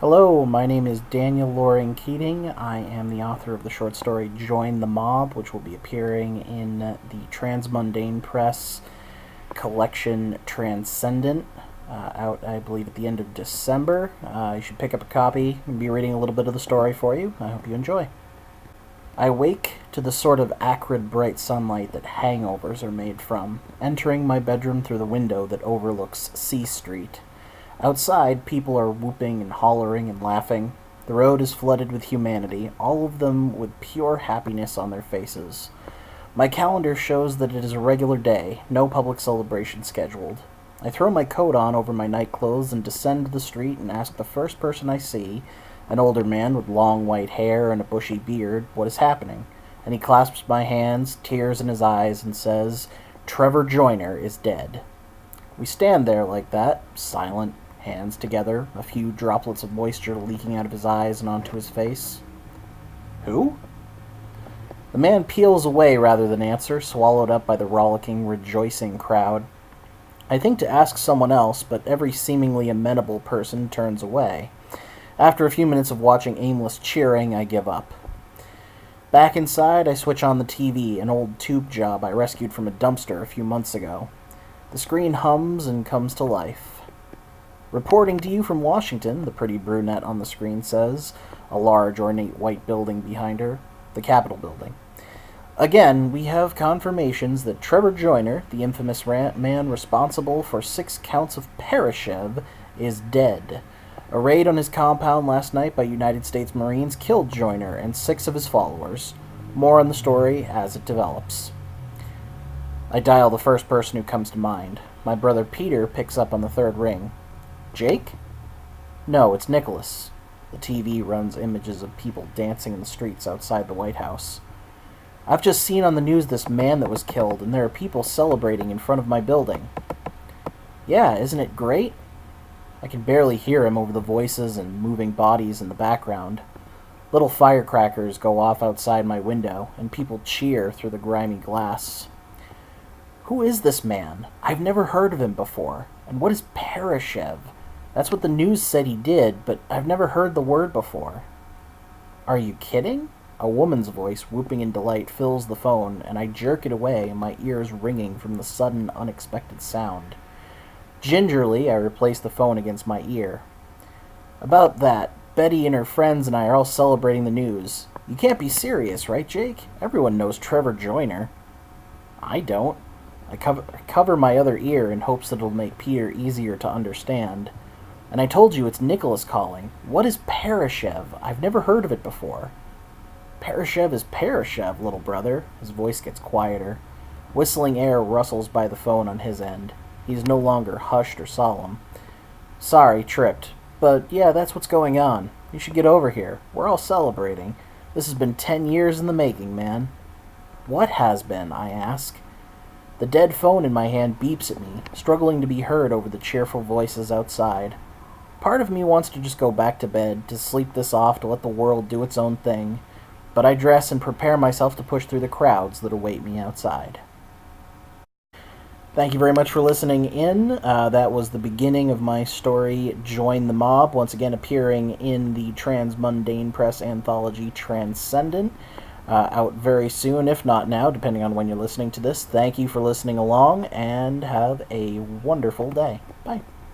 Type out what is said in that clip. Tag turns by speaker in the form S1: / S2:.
S1: Hello, my name is Daniel Loring Keating. I am the author of the short story Join the Mob, which will be appearing in the Transmundane Press collection Transcendent, out, I believe, at the end of December. You should pick up a copy. I'll be reading a little bit of the story for you. I hope you enjoy. I wake to the sort of acrid bright sunlight that hangovers are made from, entering my bedroom through the window that overlooks C Street. Outside, people are whooping and hollering and laughing. The road is flooded with humanity, all of them with pure happiness on their faces. My calendar shows that it is a regular day, no public celebration scheduled. I throw my coat on over my nightclothes and descend the street and ask the first person I see, an older man with long white hair and a bushy beard, what is happening. And he clasps my hands, tears in his eyes, and says, "Trevor Joyner is dead." We stand there like that, silent, hands together, a few droplets of moisture leaking out of his eyes and onto his face. "Who?" The man peels away rather than answer, swallowed up by the rollicking, rejoicing crowd. I think to ask someone else, but every seemingly amenable person turns away. After a few minutes of watching aimless cheering, I give up. Back inside, I switch on the TV, an old tube job I rescued from a dumpster a few months ago. The screen hums and comes to life. "Reporting to you from Washington," the pretty brunette on the screen says, a large, ornate white building behind her, the Capitol building. "Again, we have confirmations that Trevor Joyner, the infamous man responsible for 6 counts of Parashev, is dead. A raid on his compound last night by United States Marines killed Joyner and 6 of his followers. More on the story as it develops." I dial the first person who comes to mind. My brother Peter picks up on the third ring. "Jake?" "No, it's Nicholas." The TV runs images of people dancing in the streets outside the White House. "I've just seen on the news this man that was killed, and there are people celebrating in front of my building." "Yeah, isn't it great?" I can barely hear him over the voices and moving bodies in the background. Little firecrackers go off outside my window, and people cheer through the grimy glass. "Who is this man? I've never heard of him before. And what is Parashev? That's what the news said he did, but I've never heard the word before." "Are you kidding?" A woman's voice, whooping in delight, fills the phone, and I jerk it away, my ears ringing from the sudden, unexpected sound. Gingerly, I replace the phone against my ear. "About that, Betty and her friends and I are all celebrating the news. You can't be serious, right, Jake? Everyone knows Trevor Joyner." "I don't." I cover my other ear in hopes that it'll make Peter easier to understand. "And I told you it's Nicholas calling. What is Parashev? I've never heard of it before." "Parashev is Parashev, little brother." His voice gets quieter. Whistling air rustles by the phone on his end. He's no longer hushed or solemn. "Sorry, tripped. But yeah, that's what's going on. You should get over here. We're all celebrating. This has been 10 years in the making, man." "What has been?" I ask. The dead phone in my hand beeps at me, struggling to be heard over the cheerful voices outside. Part of me wants to just go back to bed, to sleep this off, to let the world do its own thing, but I dress and prepare myself to push through the crowds that await me outside. Thank you very much for listening in. That was the beginning of my story, Join the Mob, once again appearing in the Transmundane Press anthology Transcendent. Out very soon, if not now, depending on when you're listening to this. Thank you for listening along, and have a wonderful day. Bye.